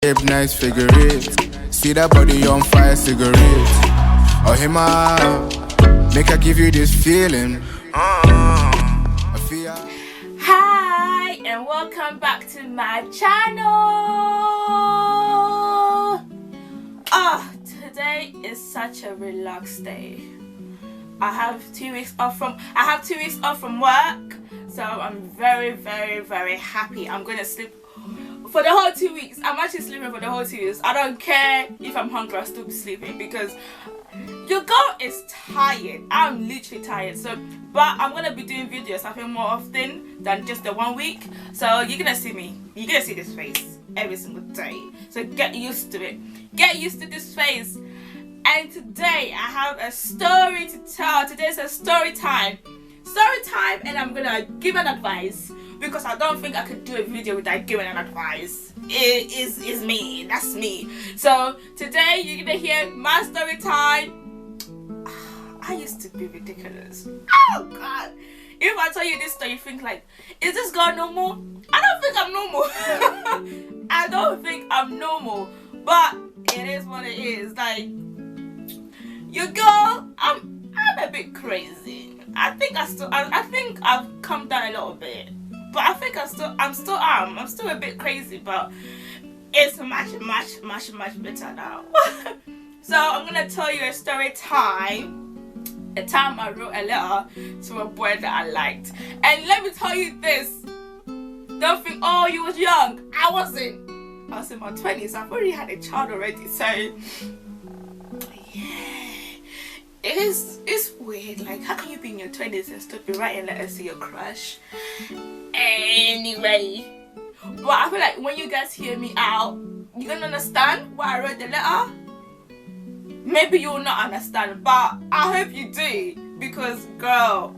Shape nice figure eight. See that body on fire, cigarette. Oh, him make I give you this feeling. I feel. Hi and welcome back to my channel. Today is such a relaxed day. I have 2 weeks off from work, so I'm very happy. I'm gonna sleep for the whole 2 weeks. I'm actually sleeping for the whole 2 weeks. I don't care if I'm hungry, I'll still be sleeping because your girl is tired. I'm literally tired. So, but I'm gonna be doing videos I think more often than just the 1 week. So you're gonna see me. You're gonna see this face every single day. So get used to it. Get used to this face. And today I have a story to tell. Today's a story time. And I'm gonna give an advice because I don't think I could do a video without giving an advice. It is me. That's me. So today you're gonna hear my story time. I used to be ridiculous. Oh God. If I tell you this story, you think like, is this girl normal? I don't think I'm normal. I don't think I'm normal. But it is what it is. Like, your girl, I'm a bit crazy. I think I've calmed down a little bit. But I think I'm still a bit crazy, but it's much better now. So I'm gonna tell you a story time. A time I wrote a letter to a boy that I liked. And let me tell you this. Don't think, oh, you was young. I wasn't. I was in my 20s. I've already had a child already. So yeah. It's weird. Like, how can you be in your 20s and still be writing letters to your crush? Anyway. But I feel like when you guys hear me out, you're gonna understand why I wrote the letter. Maybe you will not understand, but I hope you do, because girl,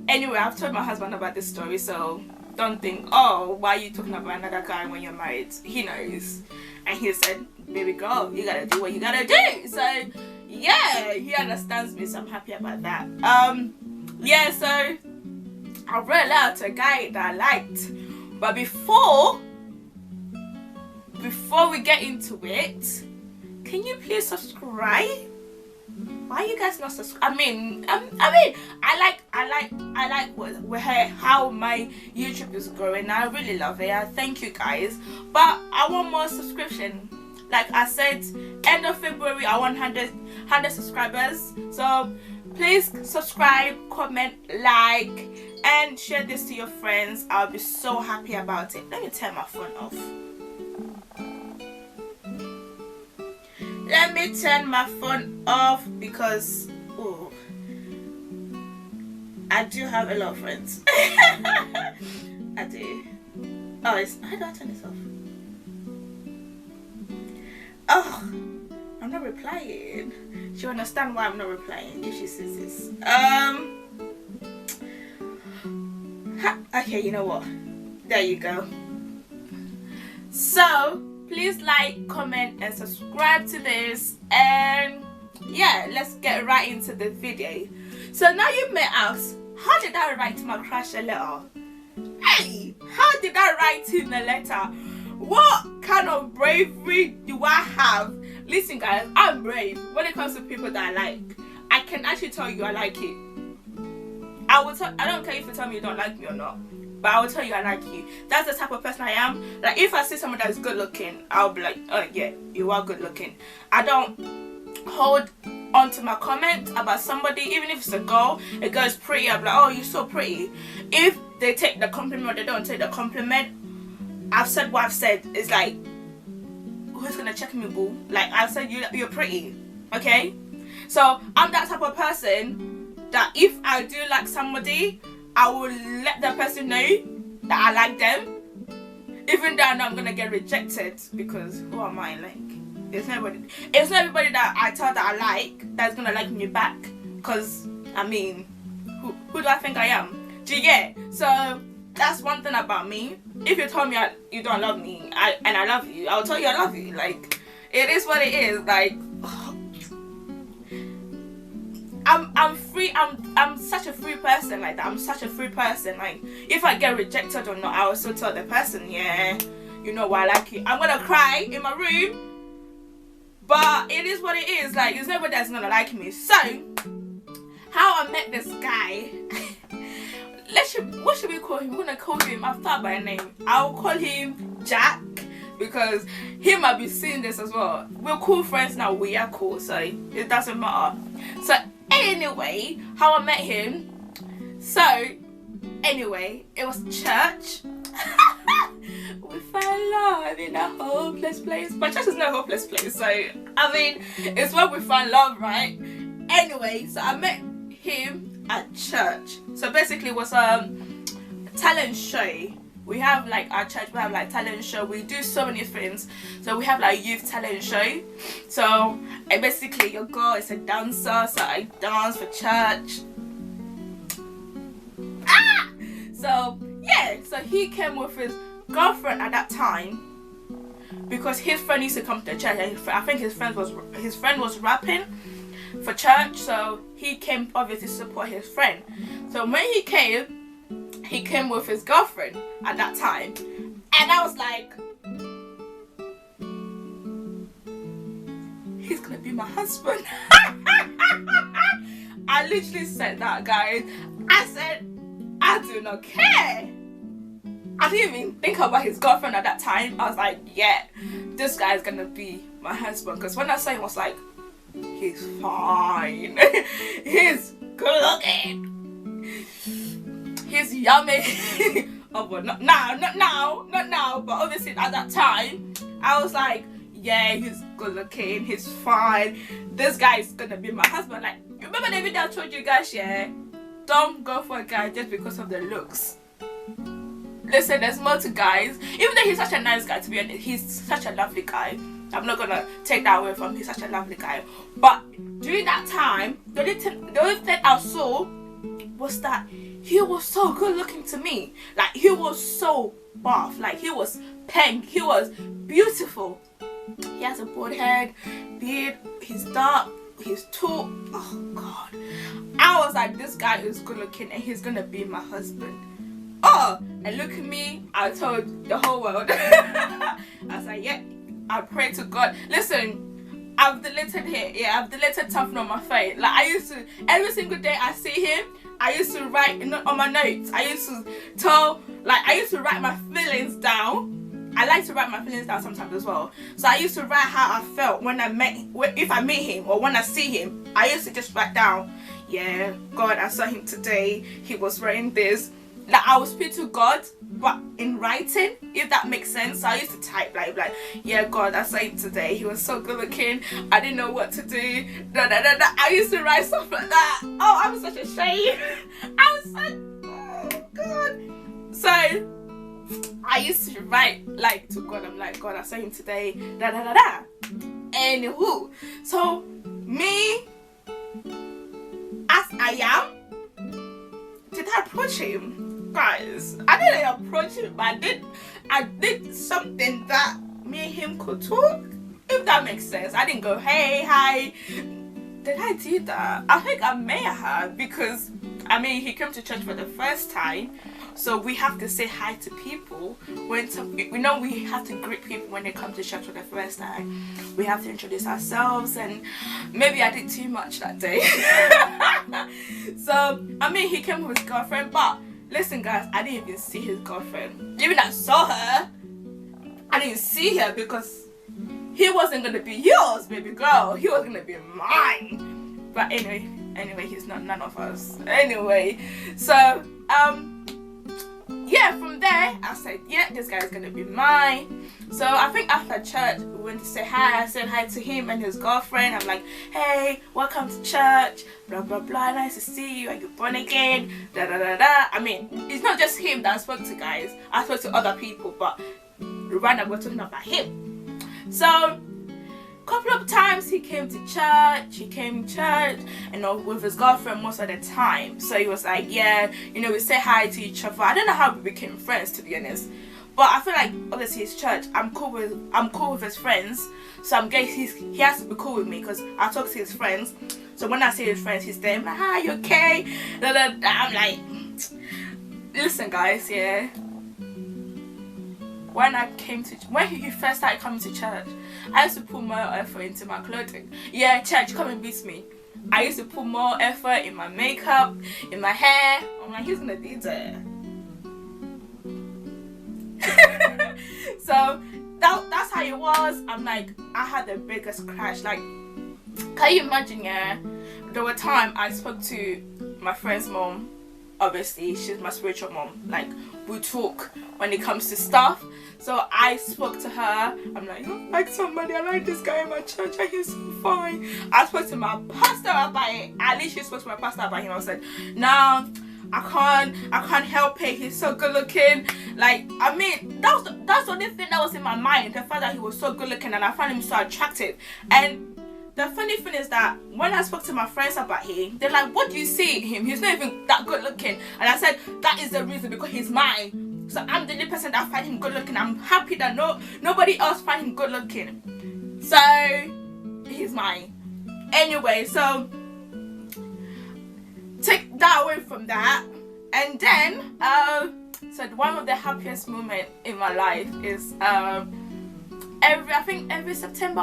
anyway, I've told my husband about this story, so don't think, oh, why are you talking about another guy when you're married? He knows. And he said, baby girl, you gotta do what you gotta do. So yeah, he understands me, so I'm happy about that. Yeah, so I wrote a letter to a guy that I liked, but before we get into it, can you please subscribe? Why are you guys not subscribe? I mean, I like how my YouTube is growing. I really love it. I thank you guys, but I want more subscription. Like I said, end of February I want 100 subscribers. So please subscribe, comment, like, and share this to your friends. I'll be so happy about it. Let me turn my phone off. Let me turn my phone off because I do have a lot of friends. I do. Oh, how do I turn this off? Oh, I'm not replying. She'll understand why I'm not replying if she sees this. Okay, you know what? There you go. So please like, comment, and subscribe to this. And yeah, let's get right into the video. So now you may ask, how did I write my crush a letter? Hey, how did I write him a letter? What kind of bravery do I have? Listen guys, I'm brave when it comes to people that I like. I can actually tell you I like it. I don't care if you tell me you don't like me or not, but I will tell you I like you. That's the type of person I am. Like, if I see someone that is good looking, I'll be like, oh yeah, you are good looking. I don't hold on to my comment about somebody. Even if it's a girl is pretty, I'll be like, oh, you're so pretty. If they take the compliment or they don't take the compliment, I've said what I've said. It's like, who's gonna check me, boo? Like, I've said you're pretty, okay? So I'm that type of person that if I do like somebody, I will let the person know that I like them, even though I know I'm gonna get rejected, because who am I? Like, it's not everybody that I tell that I like that's gonna like me back, because I mean, who do I think I am? Do you get? So that's one thing about me. If you told me you don't love me and I love you, I'll tell you I love you. Like, it is what it is. Like, I'm free. I'm such a free person like that. I'm such a free person. Like, if I get rejected or not, I will still tell the person, yeah, you know why I like you. I'm gonna cry in my room, but it is what it is. Like, there's nobody that's gonna like me. So, how I met this guy, what should we call him? We're gonna call him, I've thought by a name. I'll call him Jack, because he might be seeing this as well. We're cool friends now, we are cool, so it doesn't matter. So anyway, how I met him. So anyway, it was church. We fell love in a hopeless place. But church is no hopeless place, so I mean, it's where we find love, right? Anyway, so I met him at church. So basically it was a talent show. We have like our church, we have like talent show. We do so many things. So we have like youth talent show. So basically your girl is a dancer, so I dance for church. So yeah, so he came with his girlfriend at that time, because his friend used to come to church. I think his friend was rapping for church, so he came obviously to support his friend. So when he came with his girlfriend at that time, and I was like, he's gonna be my husband. I literally said that, guys. I said, I do not care. I didn't even think about his girlfriend at that time. I was like, yeah, this guy is gonna be my husband. Because when I saw him, I was like, he's fine. He's good looking. He's yummy. Oh, but not now. But obviously at that time, I was like, yeah, he's good looking. He's fine. This guy is gonna be my husband. Like, remember the video I told you guys, yeah? Don't go for a guy just because of the looks. Listen, there's more to guys. Even though he's such a nice guy, to be honest, he's such a lovely guy. I'm not gonna take that away from him. He's such a lovely guy. But during that time, the only thing I saw was that he was so good looking to me. Like, he was so buff. Like, he was pink. He was beautiful. He has a bald head, beard. He's dark. He's tall. Oh God. I was like, this guy is good looking and he's gonna be my husband. Oh, and look at me. I told the whole world. I was like, yeah, I pray to God. Listen, I've deleted it. Yeah, I've deleted something on my face. Like, I used to, every single day I see him, I used to write on my notes. I used to write my feelings down. I like to write my feelings down sometimes as well. So I used to write how I felt if I meet him or when I see him. I used to just write down, yeah, God, I saw him today. He was wearing this. Like, I would speak to God, but in writing, if that makes sense. So I used to type like, yeah, God, I saw him today. He was so good looking. I didn't know what to do. I used to write stuff like that. Oh, I'm such a shame. I was like, oh God. So I used to write like to God. I'm like, God, I saw him today. Anywho, so me, as I am, did I approach him? Guys, I didn't approach him, but I did something that me and him could talk, if that makes sense. I didn't go, hey, hi. Did I do that? I think I may have, because I mean, he came to church for the first time, so we have to say hi to people we have to greet people when they come to church for the first time. We have to introduce ourselves, and maybe I did too much that day. So I mean, he came with his girlfriend, but listen, guys, I didn't even see his girlfriend. Even I saw her, I didn't see her, because he wasn't gonna be yours, baby girl. He was gonna be mine. But anyway, he's not none of us. Anyway, so yeah, from there I said, yeah, this guy's gonna be mine. So I think after church we went to say hi. I said hi to him and his girlfriend. I'm like, hey, welcome to church, blah blah blah, nice to see you, are you born again, da da da da. I mean, it's not just him that I spoke to, guys. I spoke to other people, but right now we're talking about him. So couple of times he came to church, with his girlfriend most of the time. So he was like, yeah, we say hi to each other. I don't know how we became friends, to be honest, but I feel like obviously it's church. I'm cool with his friends, so I'm guessing he has to be cool with me, because I talk to his friends. So when I see his friends, he's there, I'm like, hi, you okay? I'm like, listen, guys, yeah, when he first started coming to church, I used to put more effort into my clothing. Yeah, church, come and beat me. I used to put more effort in my makeup, in my hair. I'm like, he's gonna be there. So that's how it was. I'm like, I had the biggest crash. Like, can you imagine? Yeah, there were times I spoke to my friend's mom. Obviously, she's my spiritual mom. Like, we talk when it comes to stuff. So I spoke to her. I'm like, I like somebody. I like this guy in my church. And he's so fine. I spoke to my pastor about it. I literally spoke to my pastor about him. I said, no, I can't help it. He's so good looking. Like, I mean, that's the only thing that was in my mind. The fact that he was so good looking and I found him so attractive. And the funny thing is that when I spoke to my friends about him, they're like, what do you see in him? He's not even that good looking. And I said, that is the reason, because he's mine. So I'm the only person that find him good looking. I'm happy that nobody else find him good looking. So he's mine. Anyway, so take that away from that. And then so one of the happiest moments in my life is every September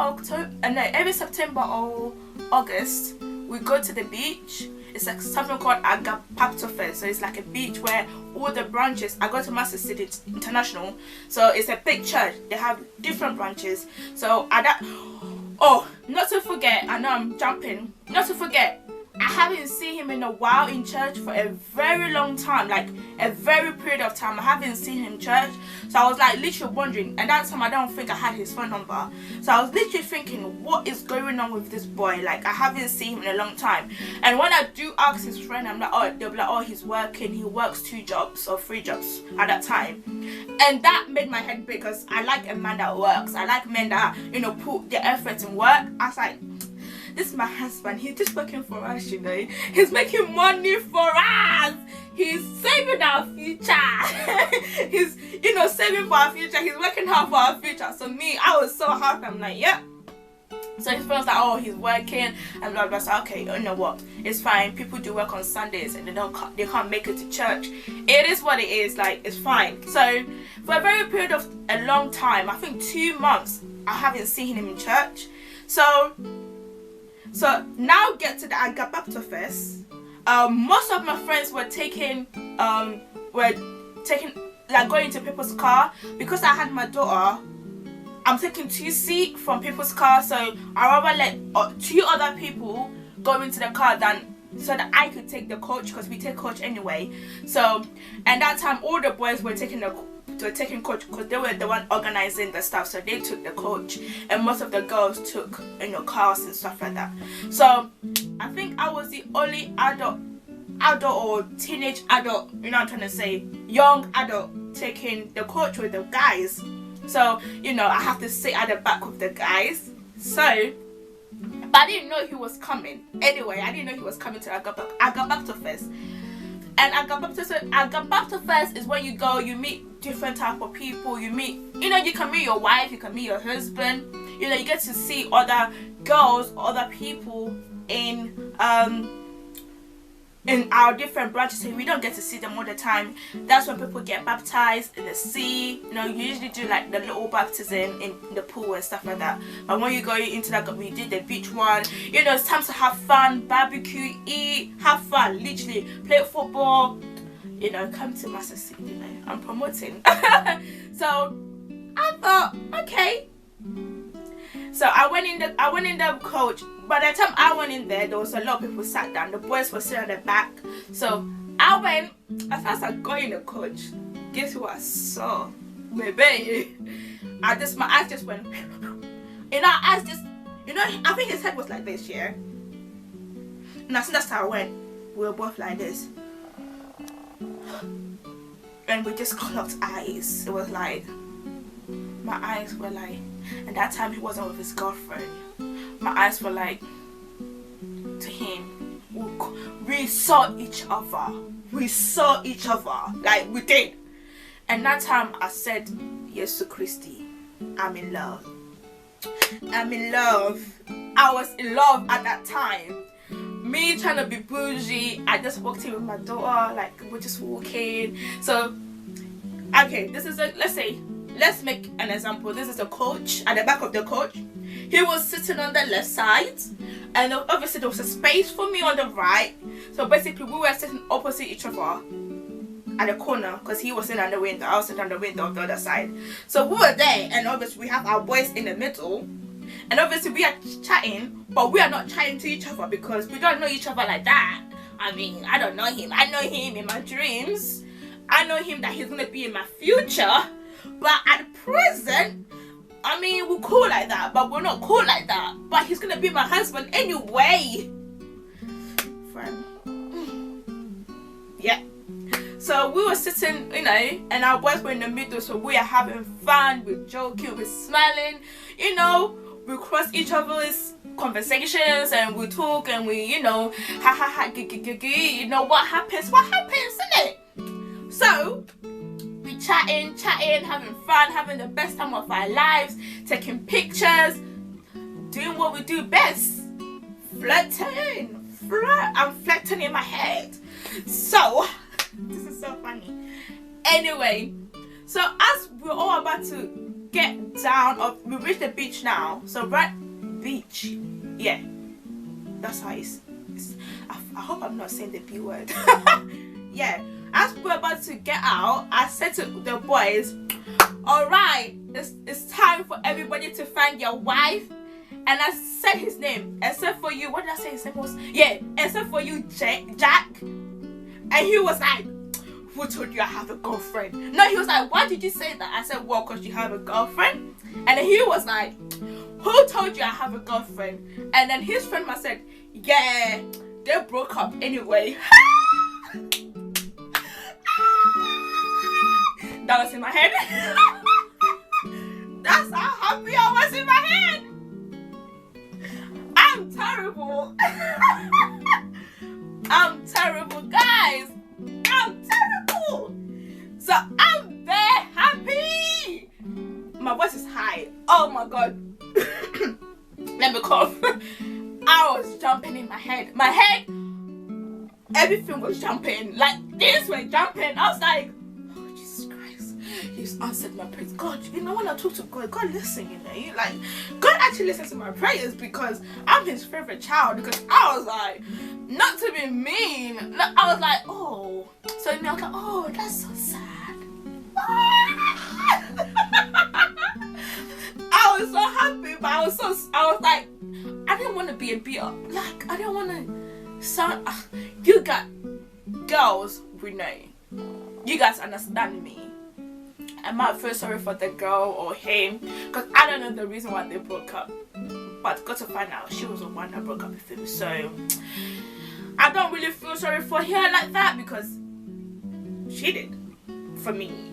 or August, we go to the beach. It's like something called Agapaptofest. So it's like a beach where all the branches. I go to Master City International, so it's a big church. They have different branches. So not to forget, I know I'm jumping. Not to forget, I haven't seen him in a while in church for a very long time, like a very period of time. I haven't seen him in church. So I was like literally wondering, and that time I don't think I had his phone number. So I was literally thinking, what is going on with this boy? Like, I haven't seen him in a long time. And when I do ask his friend, I'm like, they'll be like, oh, he's working. He works 2 jobs or 3 jobs at that time. And that made my head big, because I like a man that works. I like men that, put their effort in work. I was like, this is my husband. He's just working for us, He's making money for us. He's saving our future. He's, saving for our future. He's working hard for our future. So me, I was so happy. I'm like, yep. So his friends like, oh, he's working and blah blah. So okay, you know what? It's fine. People do work on Sundays and they can't make it to church. It is what it is. Like, it's fine. So for a very period of a long time, I think 2 months, I haven't seen him in church. So now get to the Agapaptofest. Most of my friends were going to people's car. Because I had my daughter, I'm taking 2 seats from people's car, so I rather let 2 other people go into the car so that I could take the coach, because we take coach anyway. So, and that time all the boys were taking coach, because they were the one organizing the stuff, so they took the coach, and most of the girls took cars and stuff like that. So I think I was the only adult or teenage adult, I'm trying to say, young adult, taking the coach with the guys. So I have to sit at the back with the guys. So, but I didn't know he was coming. Anyway, I didn't know he was coming to Agapaptofest. And Agapaptofest is when you go, you meet different type of people. You meet, you can meet your wife, you can meet your husband. You get to see other girls, other people in our different branches. So we don't get to see them all the time. That's when people get baptized in the sea. You usually do like the little baptism in the pool and stuff like that. But when you go into that, we did the beach one. It's time to have fun, barbecue, eat, have fun, literally play football. Come to Master City. I'm promoting. So I thought, okay. So I went in the coach. By the time I went in there was a lot of people sat down. The boys were sitting at the back. So I went, as far as I got in the coach, guess who I saw? Baby. My eyes just went, I think his head was like this, yeah? And as soon as I went, we were both like this. And we just clocked eyes. It was like, my eyes were like, and that time he wasn't with his girlfriend. My eyes were like, to him, we saw each other. Like, we did. And that time I said, Yesu Christi, I'm in love. I was in love at that time. Me trying to be bougie, I just walked in with my daughter, like, we're just walking. So, okay, this is let's say let's make an example. This is a coach. At the back of the coach, he was sitting on the left side, and obviously there was a space for me on the right. So basically we were sitting opposite each other at the corner, because he was sitting on the window, I was sitting on the window of the other side. So we were there, and obviously we have our boys in the middle, and obviously we are chatting, but we are not chatting to each other because we don't know each other like that. I mean, I don't know him. I know him in my dreams. I know him that he's gonna be in my future, but at present, I mean, we're cool like that, but we're not cool like that. But he's gonna be my husband anyway. Friend. Yeah. So we were sitting, you know, and our boys were in the middle, so we are having fun, we're joking, we're smiling, you know, we cross each other's conversations and we talk and we, you know, ha ha ha, you know, what happens, isn't it? So we chatting, having fun, having the best time of our lives, taking pictures, doing what we do best, flirting. I'm flirting in my head. So this is so funny. Anyway, so as we're all about to get down, we reached the beach now. So right, beach, yeah, that's how it's I hope I'm not saying the B word. Yeah, as we're about to get out, I said to the boys, all right, it's time for everybody to find your wife. And I said his name, except for you. What did I say his name was? Yeah, except for you, Jack. And he was like, who told you I have a girlfriend? No, he was like, why did you say that? I said, well, because you have a girlfriend. And then he was like, who told you I have a girlfriend? And then his friend must said, yeah, they broke up anyway. That was in my head. That's how happy I was in my head. I'm terrible. I'm terrible, guys. I'm terrible. So I'm very happy. My voice is high. Oh my god. Let me cough. I was jumping in my head. My head, everything was jumping. Like this was jumping. I was like, oh Jesus Christ. He's answered my prayers. God, you know when I talk to God, God listen, you know. You like God actually listens to my prayers because I'm his favorite child. Because I was like, not to be mean. I was like, oh. So I was like, oh, that's so sad. I was so happy, but I was like, I didn't want to be a beat up. Like, I didn't want to sound. You got girls, we know. You guys understand me. I might feel sorry for the girl or him, because I don't know the reason why they broke up. But got to find out she was the one that broke up with him. So I don't really feel sorry for her like that because she did for me.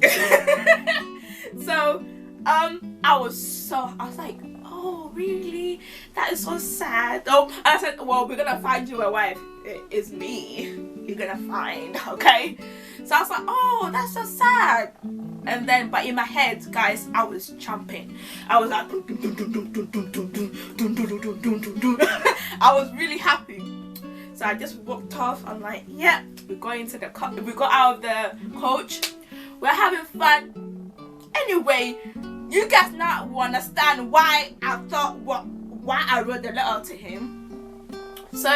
So I was like, oh really? That is so sad. Oh, and I said, well, we're gonna find you a wife. It's me. You're gonna find, okay? So I was like, oh, that's so sad. And then, but in my head, guys, I was jumping. I was like, I was really happy. So I just walked off. I'm like, yeah, we got out of the coach. We're having fun. Anyway, you guys now will understand why I thought why I wrote the letter to him. So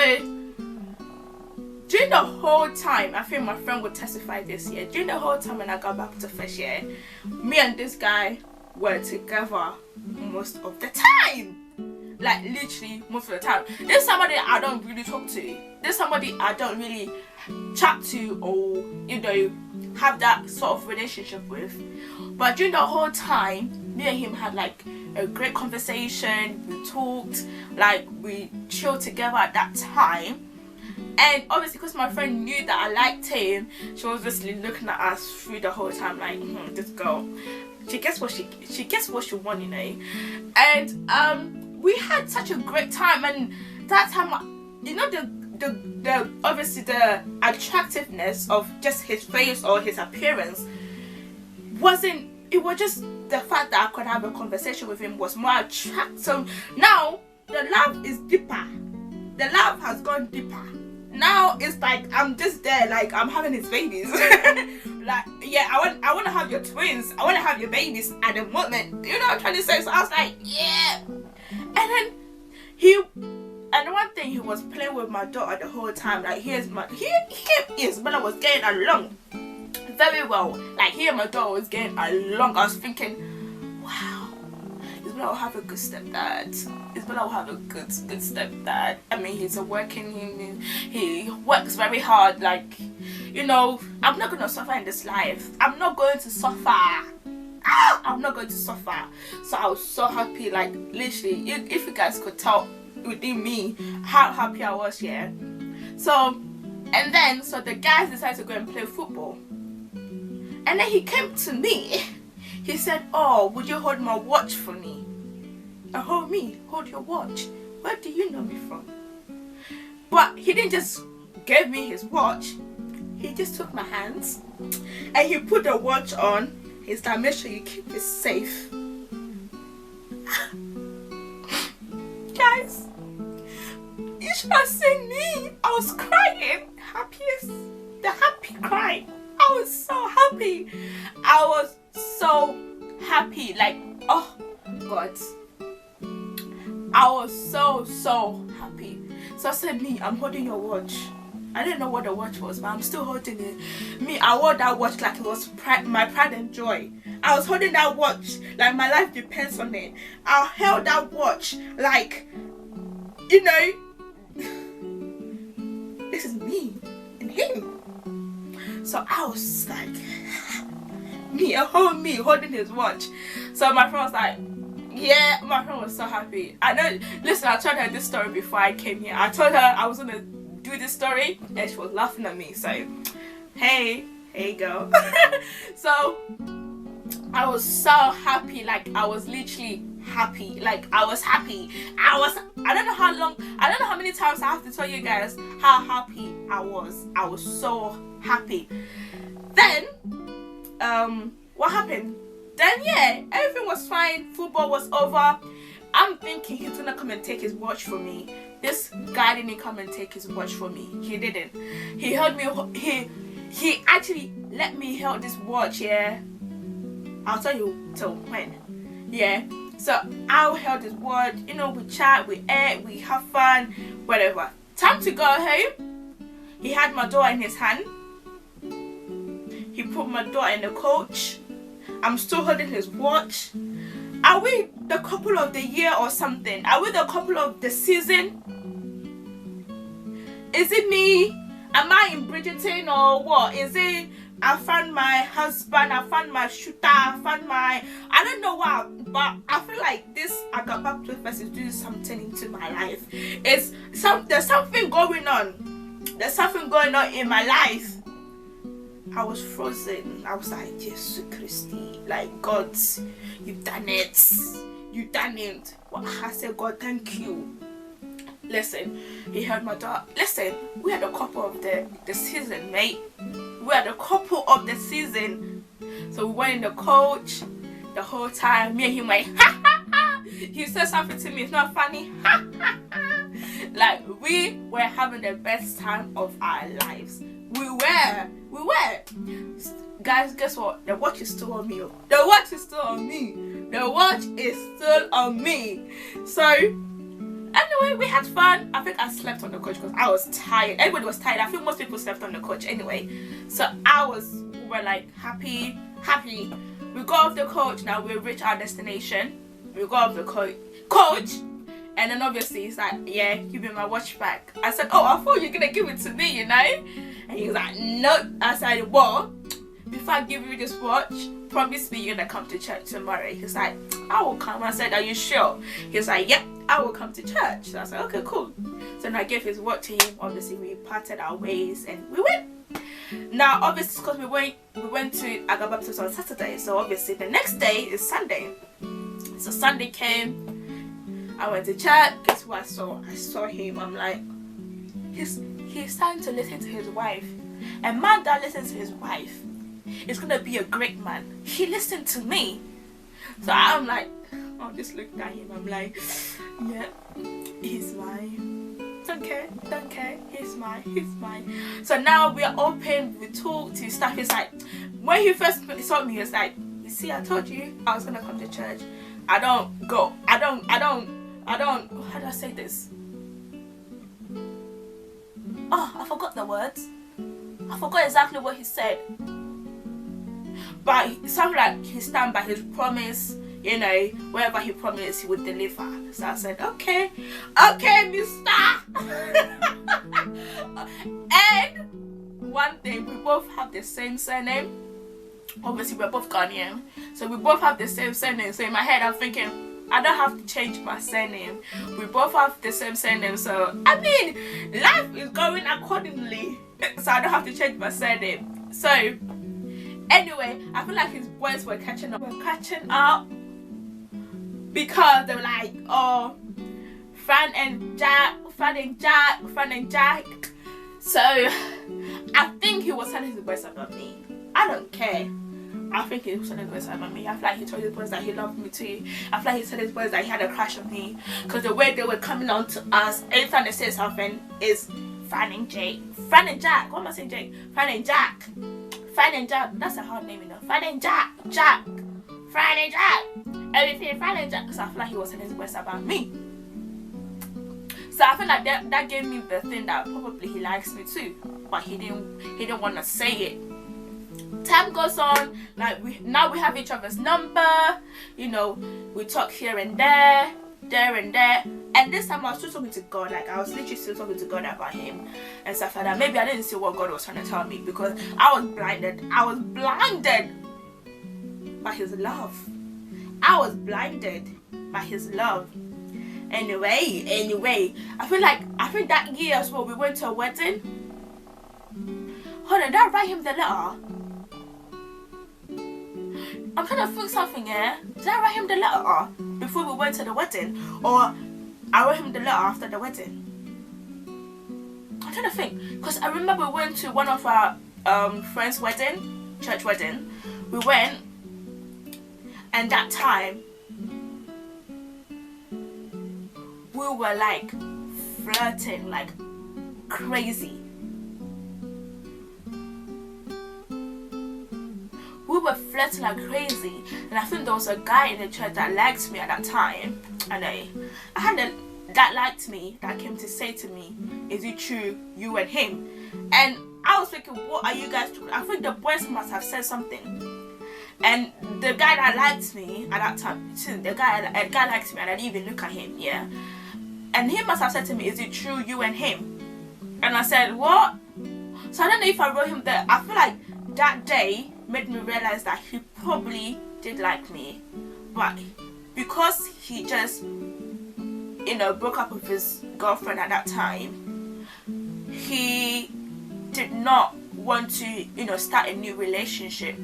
during the whole time, I think my friend would testify this year. During the whole time when I got back to first year, me and this guy were together most of the time. Like literally most of the time. There's somebody I don't really talk to. There's somebody I don't really chat to or, you know, have that sort of relationship with. But during the whole time, me and him had like a great conversation. We talked, like we chilled together at that time. And obviously because my friend knew that I liked him, she was just looking at us through the whole time like, this girl, she gets what she wants, you know. And we had such a great time. And that time, you know, the obviously the attractiveness of just his face or his appearance wasn't, it was just the fact that I could have a conversation with him was more attractive. So now the love is deeper. The love has gone deeper. Now it's like I'm just there, like I'm having his babies. like, yeah, I want to have your twins. I want to have your babies at the moment. You know what I'm trying to say? So I was like, yeah. And then and one thing, he was playing with my daughter the whole time. Like, Isabella was getting along very well. Like, he and my daughter was getting along. I was thinking, wow, Isabella will have a good stepdad. Isabella will have a good stepdad. I mean, he's a working, he works very hard. Like, you know, I'm not going to suffer in this life. I'm not going to suffer. I'm not going to suffer. So I was so happy. Like, literally, if you guys could tell within me how happy I was, yeah. So the guys decided to go and play football. And then he came to me. He said, oh, would you hold my watch for me? Hold your watch. Where do you know me from? But he didn't just give me his watch. He just took my hands and he put the watch on. He said, make sure you keep it safe. Guys, you should have seen me. I was crying. The happy cry. I was so happy. I was so happy. Like, oh God. I was so happy. So I said, me, I'm holding your watch. I didn't know what the watch was, but I'm still holding it. Me, I wore that watch like it was my pride and joy. I was holding that watch like my life depends on it. I held that watch like, you know, this is me and him. So I was like, me holding his watch. So my friend was like, yeah, my friend was so happy. I know, listen, I told her this story before I came here. I told her I was gonna do this story and she was laughing at me. So, hey girl. So, I was so happy. Like, I was literally happy. Like, I was happy. I don't know how many times I have to tell you guys how happy I was. I was so happy. Then, what happened? Then, yeah, everything was fine. Football was over. I'm thinking he's gonna come and take his watch from me. This guy didn't come and take his watch from me. He didn't. He held me. He actually let me hold this watch. Yeah, I'll tell you till when. Yeah. So I held this watch. You know, we chat, we ate, we have fun, whatever. Time to go home. He had my door in his hand. He put my door in the coach. I'm still holding his watch. Are we the couple of the year or something? Are we the couple of the season? Is it me? Am I in Bridgerton or what? Is it I found my husband, I found my shooter, I don't know why, but I feel like this Agaba Twist is doing something into my life. There's something going on. There's something going on in my life. I was frozen. I was like, Jesus Christi, like, God, you've done it. You've done it. Well, I said, God, thank you. Listen, he held my daughter. Listen, we had a couple of the season, mate. We had a couple of the season. So we went in the coach the whole time. Me and him went, ha ha ha. He said something to me, it's not funny. Ha ha ha. Like, we were having the best time of our lives. We were. Guys, guess what? The watch is still on me. The watch is still on me. The watch is still on me. So, anyway, we had fun. I think I slept on the coach because I was tired. Everybody was tired. I think most people slept on the coach anyway. So, we were like happy. We got off the coach. Now we reached our destination. We got off the coach. And then obviously he's like, yeah, give me my watch back. I said, oh, I thought you were going to give it to me, you know? And he was like, no. I said, well, before I give you this watch, promise me you're going to come to church tomorrow. He's like, I will come. I said, are you sure? He's like, yep, I will come to church. So I said, okay, cool. So then I gave his watch to him. Obviously, we parted our ways and we went. Now, obviously, because we went to Agaba Twist on Saturday. So obviously, the next day is Sunday. So Sunday came. I went to church. Guess what I saw? I saw him. I'm like, he's starting to listen to his wife. A man that listens to his wife is gonna be a great man. He listened to me. So I'm like, I just looked at him. I'm like, yeah, he's mine. don't care, he's mine. So now we are open, we talk to stuff. He's like, when he first saw me, he was like, you see, I told you I was gonna come to church. I don't, how do I say this? Oh, I forgot the words. I forgot exactly what he said. But it sounded like he stand by his promise, you know, wherever he promised he would deliver. So I said, okay, mister. And one thing, we both have the same surname. Obviously, we're both Ghanaian. So we both have the same surname. So in my head, I'm thinking, I don't have to change my surname. We both have the same surname. So, I mean, life is going accordingly. So I don't have to change my surname. So, anyway, I feel like his boys were catching up. Because they were like, oh, Fran and Jack. So, I think he was telling his boys about me. I don't care. I think he was telling his boys about me. I feel like he told his boys that he loved me too. I feel like he told his boys that he had a crush on me. Because the way they were coming on to us, anytime they say something, is Fran and Jack. What am I saying, Jake? Fran and Jack. That's a hard name, you know. Fran and Jack. Everything, Fran and Jack. So I feel like he was telling his boys about me. So I feel like that gave me the thing that probably he likes me too. But he didn't want to say it. Time goes on, like now we have each other's number, you know, we talk here and there, and this time I was still talking to God. Like I was literally still talking to God about him and stuff like that. Maybe I didn't see what God was trying to tell me, because I was blinded by his love. Anyway, I think that year as well, we went to a wedding. Hold on, did I write him the letter? I'm trying to think something here. Did I write him the letter before we went to the wedding? Or I wrote him the letter after the wedding? I'm trying to think. Because I remember we went to one of our friends' wedding, church wedding. We went, and that time, we were like flirting like crazy. We were flirting like crazy, and I think there was a guy in the church that liked me at that time, and I had that liked me that came to say to me, "Is it true, you and him?" And I was thinking, what are you guys doing? I think the boys must have said something, and the guy that liked me at that time, the guy liked me, and I didn't even look at him, yeah. And he must have said to me, "Is it true, you and him?" And I said, "What?" So I don't know if I wrote him there. I feel like that day made me realize that he probably did like me, but because he just, you know, broke up with his girlfriend at that time, he did not want to, you know, start a new relationship.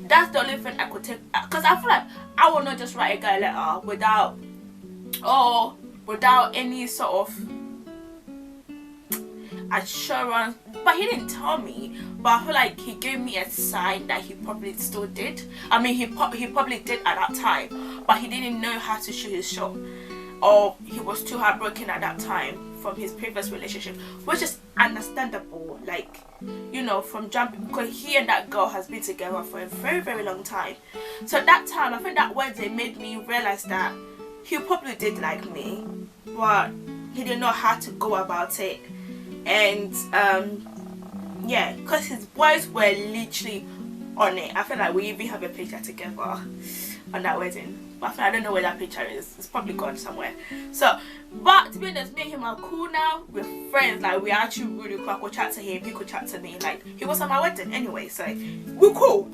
That's the only thing I could take, because I feel like I will not just write a guy a letter without any sort of assurance. But he didn't tell me, but I feel like he gave me a sign that he probably still did. I mean, he probably did at that time, but he didn't know how to shoot his shot, or he was too heartbroken at that time from his previous relationship, which is understandable. Like, you know, from jumping, because he and that girl has been together for a very, very long time. So at that time, I think that wedding made me realize that he probably did like me, but he didn't know how to go about it. And yeah, because his boys were literally on it. I feel like we even have a picture together on that wedding, but I don't know where that picture is. It's probably gone somewhere. So, but to be honest, me and him are cool now. We're friends. Like, we actually really cool. I could chat to him, he could chat to me. Like, he was at my wedding anyway, so we're cool.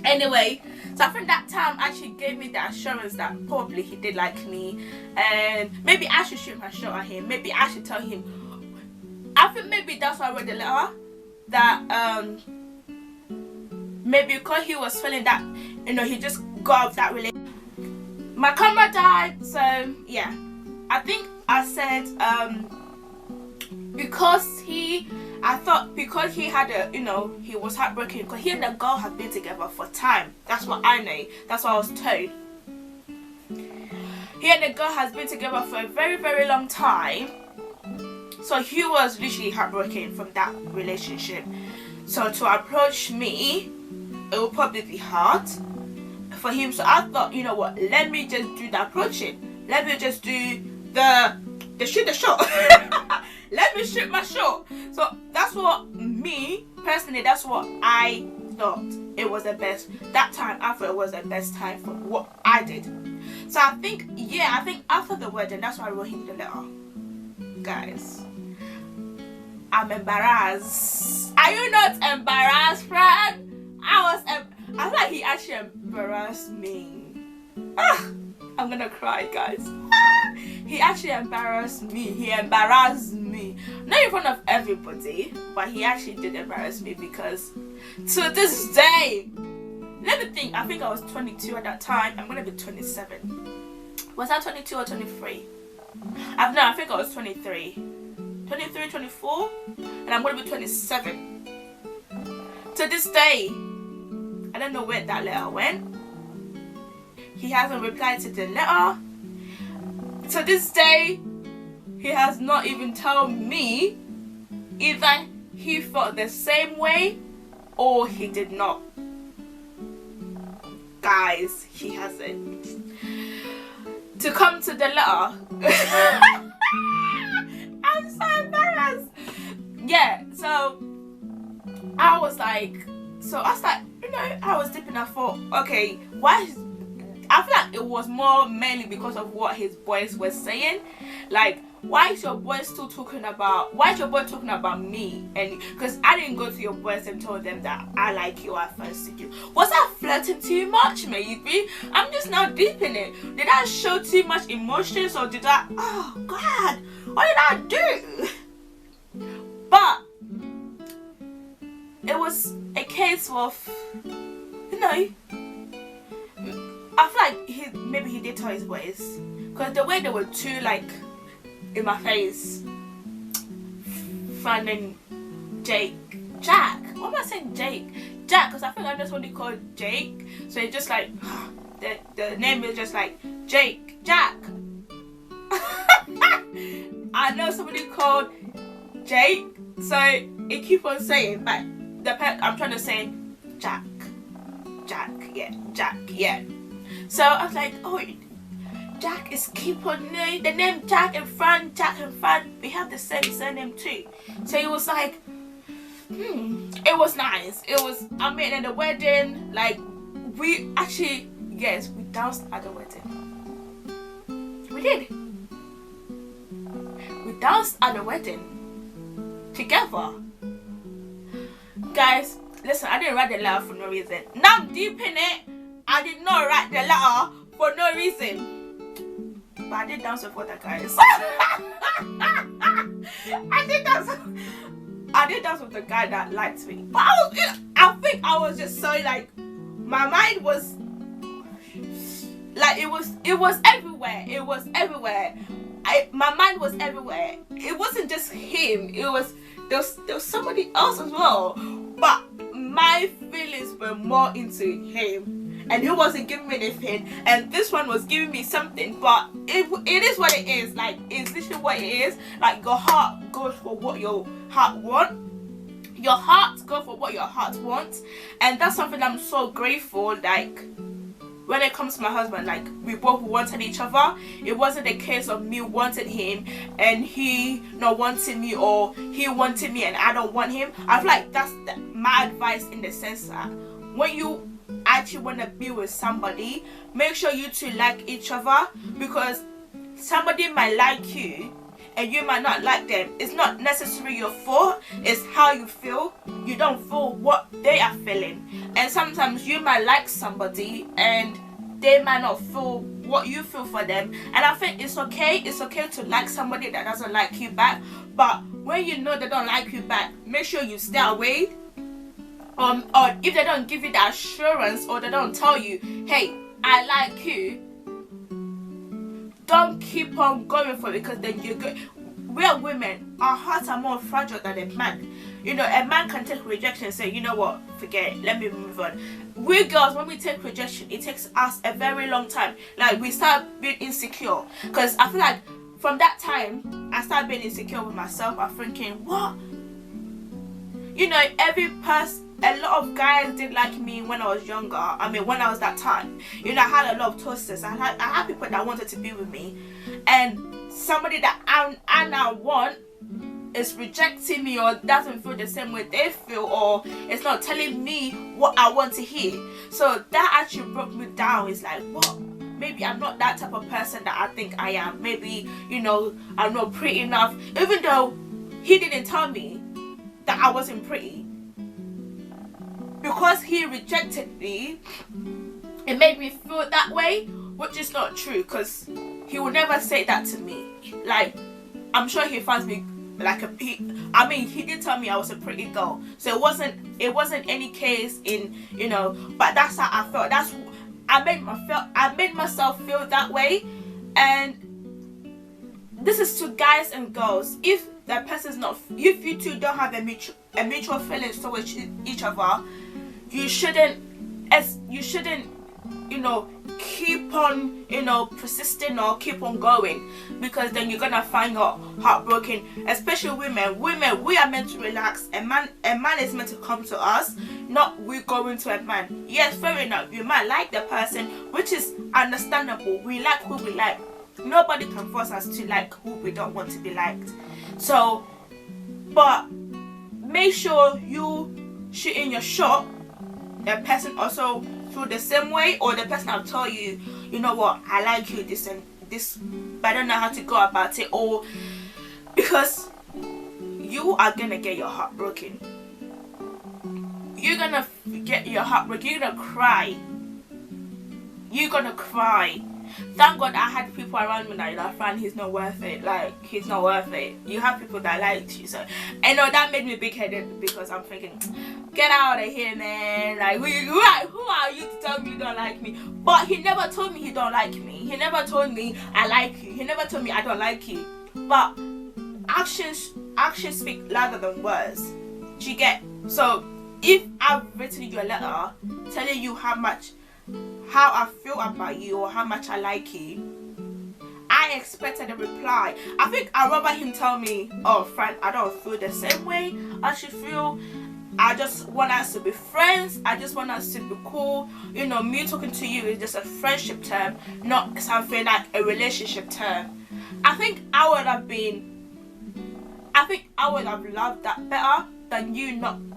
Anyway, so I think that time actually gave me the assurance that probably he did like me, and maybe I should shoot my shot at him. Maybe I should tell him. I think maybe that's why I wrote the letter, that maybe because he was feeling that, you know, he just got out of that relationship. My camera died, so yeah, I think I said because he had a, you know, he was heartbroken because he and the girl had been together for time. That's what I know. That's what I was told. He and the girl has been together for a very, very long time. So he was literally heartbroken from that relationship. So to approach me, it would probably be hard for him. So I thought, you know what, let me just do the approaching. Let me just do the shoot the shot. Let me shoot my shot. So that's what me personally, that's what I thought it was the best. That time I thought it was the best time for what I did. So I think after the wedding, that's why I wrote him the letter. Guys, I'm embarrassed. Are you not embarrassed, friend? I feel like he actually embarrassed me. I'm gonna cry, guys. He actually embarrassed me. He embarrassed me. Not in front of everybody, but he actually did embarrass me, because to this day, let me think, I think I was 22 at that time. I'm gonna be 27. Was I 22 or 23? I think I was 23. 23, 24, and I'm gonna be 27. To this day, I don't know where that letter went. He hasn't replied to the letter. To this day, he has not even told me either he felt the same way or he did not. Guys, he hasn't. To come to the letter. I'm so embarrassed. Yeah, so I was like, I was deep and I thought, okay, why? I feel like it was more mainly because of what his boys were saying. Like, why is your boy talking about me? And because I didn't go to your boys and told them that I like you, I fancied you. Was I flirting too much, maybe? I'm just now deep in it. Did I show too much emotions, or did I, oh God, what did I do? But it was a case of, you know, I feel like maybe he did tell his boys, because the way they were too like in my face, finding Jack. What am I saying, Jack? Because I think I just only called Jake, so it's just like the name is just like Jack. I know somebody called Jake, so it keep on saying, but I'm trying to say Jack, yeah. So I was like, oh, Jack is keep on the name Jack and Fran. We have the same surname too. So it was like, it was nice. I mean, at the wedding, like, we actually, yes, we danced at the wedding. We did. We danced at the wedding together. Guys, listen, I didn't write the letter for no reason. Now I'm deep in it. I did not write the letter for no reason. But I did dance with other guys. I did dance with the guy that liked me. But I think I was just so like, my mind was like, it was everywhere. My mind was everywhere. It wasn't just him. There was somebody else as well. But my feelings were more into him. And he wasn't giving me anything, and this one was giving me something, but it is what it is. Like, it's literally what it is. Like, your heart goes for what your heart wants. Your heart goes for what your heart wants, and that's something I'm so grateful. Like, when it comes to my husband, like, we both wanted each other. It wasn't a case of me wanting him and he not wanting me, or he wanted me and I don't want him. I feel like that's my advice, in the sense that when you actually want to be with somebody, make sure you two like each other, because somebody might like you and you might not like them. It's not necessarily your fault, it's how you feel. You don't feel what they are feeling, and sometimes you might like somebody and they might not feel what you feel for them. And I think it's okay to like somebody that doesn't like you back, but when you know they don't like you back, make sure you stay away. Or if they don't give you the assurance, or they don't tell you, hey, I like you, don't keep on going for it, because then we are women, our hearts are more fragile than a man. You know, a man can take rejection and say, you know what, forget it, let me move on. We girls, when we take rejection, it takes us a very long time. Like, we start being insecure, because I feel like from that time, I started being insecure with myself. I'm thinking, what? You know, a lot of guys did like me when I was younger. I mean, when I was that time. You know, I had a lot of toasters. I had people that wanted to be with me. And somebody that I now want is rejecting me or doesn't feel the same way they feel, or it's not telling me what I want to hear. So that actually broke me down. It's like, what? Maybe I'm not that type of person that I think I am. Maybe, you know, I'm not pretty enough. Even though he didn't tell me that I wasn't pretty. Because he rejected me, it made me feel that way, which is not true, because he would never say that to me. Like, I'm sure he finds me like he did tell me I was a pretty girl. So it wasn't any case in, you know, but that's how I felt. I made myself feel that way. And this is to guys and girls. If that person's not, if you two don't have a mutual feelings towards each other, you shouldn't, you know, keep on, you know, persisting or keep on going, because then you're gonna find out heartbroken. Especially women, we are meant to relax. A man is meant to come to us, not we going to a man. Yes, fair enough, you might like the person, which is understandable. We like who we like. Nobody can force us to like who we don't want to be liked. So, but make sure you shoot in your shot. The person also feel the same way, or the person will tell you, you know what, I like you, this and this, but I don't know how to go about it, or because you are gonna get your heart broken. You're gonna get your heart broken. You're gonna cry. You're gonna cry. Thank God I had people around me that I found he's not worth it. Like, he's not worth it. You have people that liked you. So, I know that made me big-headed, because I'm thinking, get out of here, man. Like, who are you to tell me you don't like me? But he never told me he don't like me. He never told me I like you. He never told me I don't like you. But actions speak louder than words. Do you get? So, if I've written you a letter telling you how I feel about you or how much I like you, I expected a reply. I think I'd rather him tell me, oh, friend, I don't feel the same way as you feel. I just want us to be friends. I just want us to be cool. You know, me talking to you is just a friendship term, not something like a relationship term. I think I would have loved that better than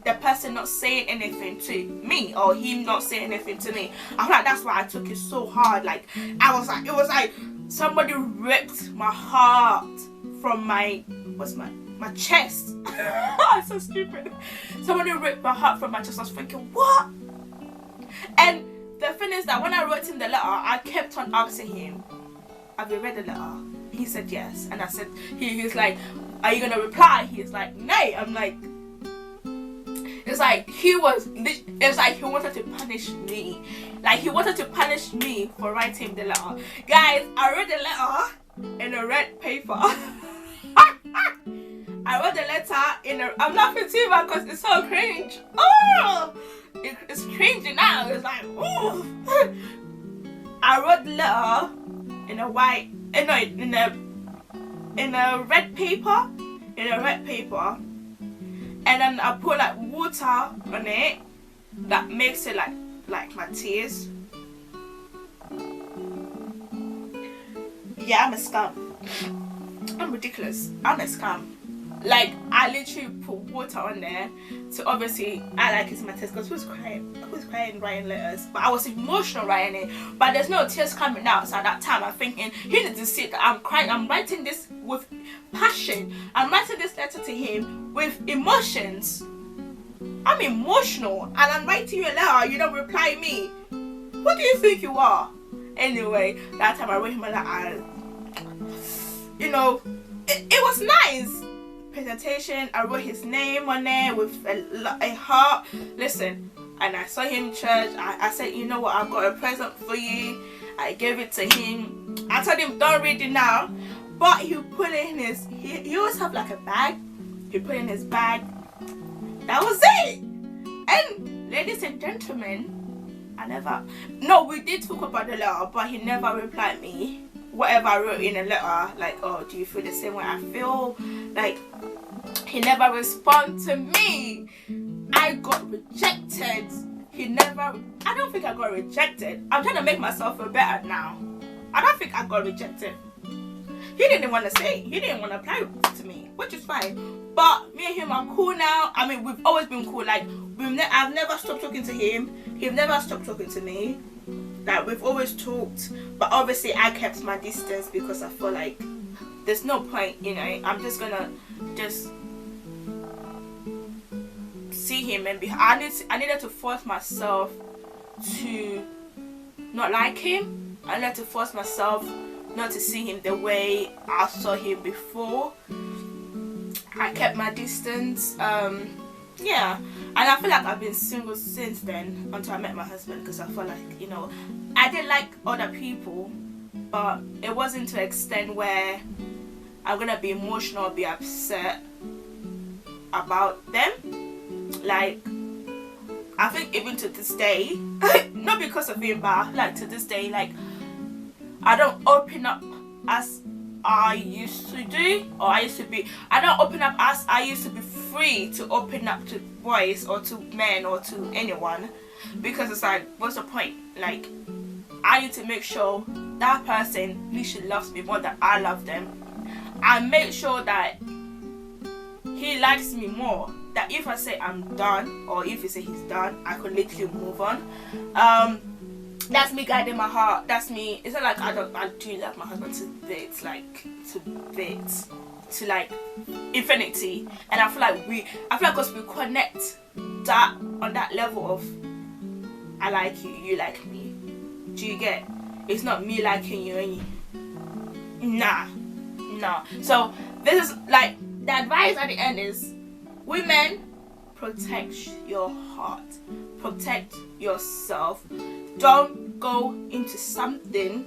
the person not saying anything to me, or him not saying anything to me. I feel like that's why I took it so hard. Like, it was like somebody ripped my heart from my chest. I'm so stupid. Somebody ripped my heart from my chest. I was thinking, what? And the thing is that when I wrote him the letter, I kept on asking him, have you read the letter? He said yes. And I said, he's like, are you gonna reply? He's like, no. I'm like, it's like he wanted to punish me. Like, he wanted to punish me for writing the letter. Guys, I read the letter in a red paper. I wrote the letter I'm laughing too much because it's so cringe. Oh, it's cringy now. It's like, oh. I wrote the letter in a red paper. And then I put like water on it that makes it like my tears. Yeah, I'm a scum. I'm ridiculous. I'm a scum. Like, I literally put water on there to obviously I like it's my tears, because who's crying writing letters? But I was emotional writing it, but there's no tears coming out. So at that time I'm thinking, he needs to see that I'm crying. I'm writing this with passion. I'm writing this letter to him with emotions. I'm emotional, and I'm writing you a letter. You don't reply me. Who do you think you are? Anyway, that time I wrote him a letter. You know, it was nice. Presentation, I wrote his name on there with a heart. Listen, and I saw him in church. I said, you know what, I've got a present for you. I gave it to him. I told him, don't read it now. But he put it in his, he always have like a bag. He put it in his bag. That was it. And ladies and gentlemen, we did talk about the letter, but he never replied me. whatever I wrote in a letter, like, oh, do you feel the same way I feel? Like, he never responded to me. I got rejected. I don't think I got rejected. I'm trying to make myself feel better now. I don't think I got rejected. He didn't want to say, he didn't want to apply to me, which is fine. But me and him are cool now. I mean, we've always been cool. Like, I've never stopped talking to him. He's never stopped talking to me. Like, we've always talked. But obviously, I kept my distance because I feel like there's no point, you know. I'm just gonna see him and I needed to force myself to not like him. I needed to force myself not to see him the way I saw him before. I kept my distance. Yeah, and I feel like I've been single since then until I met my husband, because I feel like, you know, I did like other people, but it wasn't to an extent where I'm gonna be emotional or be upset about them. Like, I think even to this day, not because of him, but like to this day, like, I don't open up as I used to do, or I don't open up as I used to be free to open up to boys or to men or to anyone, because it's like, what's the point? Like, I need to make sure that person literally loves me more than I love them, and make sure that he likes me more. That if I say I'm done, or if he say he's done, I could literally move on. That's me guiding my heart. That's me. It's not like I do love my husband to bits, like to bits, to like infinity. And I feel like because we connect that on that level of I like you, you like me. Do you get? It's not me liking you and you. Nah. So this is like the advice at the end is, women, protect your heart, protect yourself. Don't go into something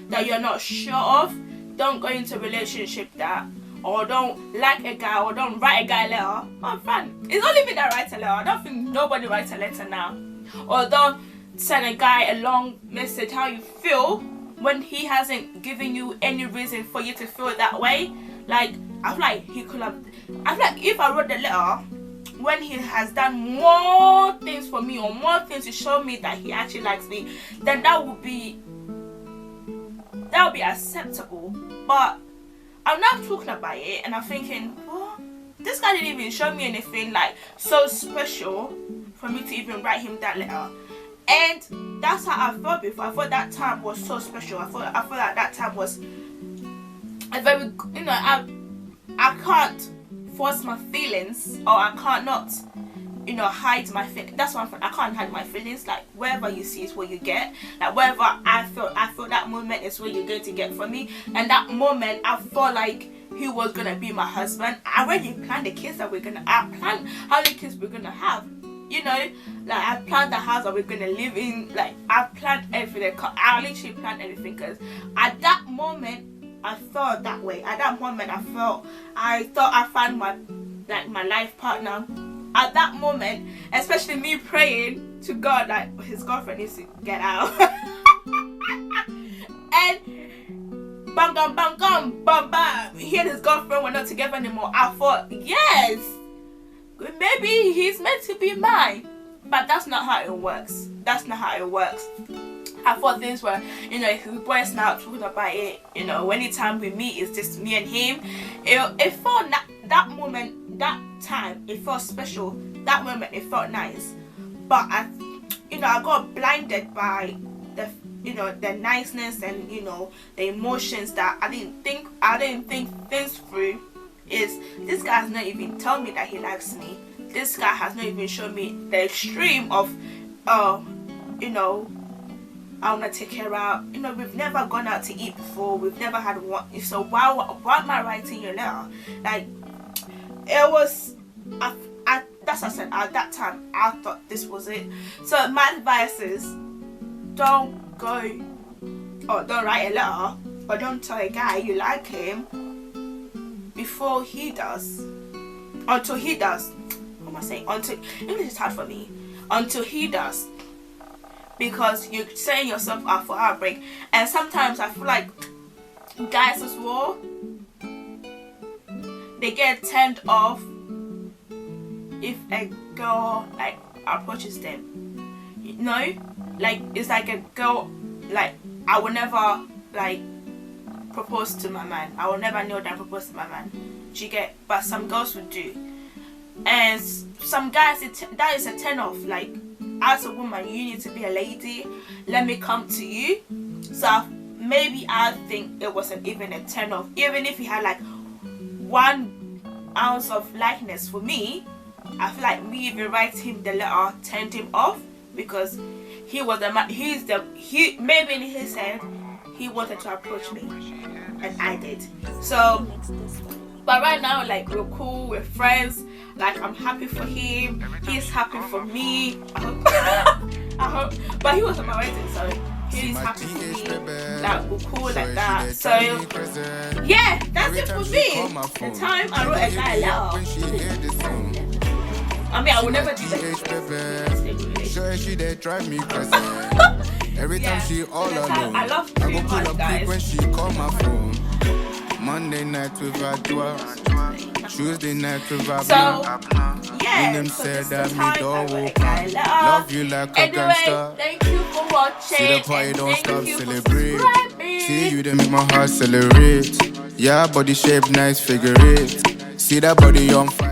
that you're not sure of. Don't go into a relationship or don't like a guy, or don't write a guy a letter. Oh, fun. It's only me that writes a letter. I don't think nobody writes a letter now. Or don't send a guy a long message how you feel when he hasn't given you any reason for you to feel that way. Like, I feel like he could have. I feel like if I wrote the letter when he has done more things for me, or more things to show me that he actually likes me, then that would be acceptable. But I'm not talking about it, and I'm thinking, well, this guy didn't even show me anything like so special for me to even write him that letter. And that's how I felt before. I thought that time was so special. I thought like that time was a very, you know, I can't force my feelings, or I can't not, you know, hide my feelings. That's what I can't hide my feelings. Like, wherever you see is what you get. Like, wherever I feel that moment is what you're going to get from me. And that moment, I felt like he was gonna be my husband. I already planned the kids that I planned how many kids we're gonna have. You know, like, I planned the house that we're gonna live in. Like, I planned everything. I literally planned everything, because at that moment I felt that way. At that moment I thought I found my life partner. At that moment, especially me praying to God like his girlfriend needs to get out. And bam bam bam bam bam bam, he and his girlfriend were not together anymore. I thought, yes, maybe he's meant to be mine. But that's not how it works. I thought things were, you know, if we boys now talking about it, you know, anytime we meet, it's just me and him. It felt that moment, that time, it felt special. That moment, it felt nice. But I got blinded by the niceness and, you know, the emotions that I didn't think things through. Is this guy has not even told me that he likes me. This guy has not even shown me the extreme of, you know, I want to take her out. You know, we've never gone out to eat before. We've never had one. So why am I writing your letter? Like, it was. That's what I said. At that time, I thought this was it. So my advice is, don't go, or don't write a letter, or don't tell a guy you like him before he does. Until he does. What am I saying? English is hard for me. Until he does. because you're setting yourself up for heartbreak. And sometimes I feel like guys as well, they get turned off if a girl like approaches them, you know, like it's like a girl, like I will never like propose to my man, I will never kneel down propose to my man, do you get? But some girls would do, and some guys that is a turn off. Like, as a woman you need to be a lady, let me come to you. So maybe I think it wasn't even a turn off, even if he had like 1 ounce of likeness for me. I feel like me even writing him the letter turned him off, because he was the man. Maybe in his head he wanted to approach me, and I did. So, but right now, like, we're cool, we're friends. Like, I'm happy for him, he's happy for me. I hope. But he was on my wedding, so he's happy for me. Like, we're cool like that. So yeah, that's it for me. The time I wrote a guy a letter. I mean, I would never do that. Sure, she they drive me crazy. Every time she all alone, I love I too go pull much, up guys. quick when she call my phone. Monday night with her dua, Tuesday night with her So yeah, them so said this is that the me time don't I wrote a walk guy a on. letter. Love you like a Anyway, gangster. thank you for watching. See the party and don't thank stop, you for celebrate. subscribing. See you, they make my heart celebrate. Yeah, body shape nice, figure eight. See that body on fire.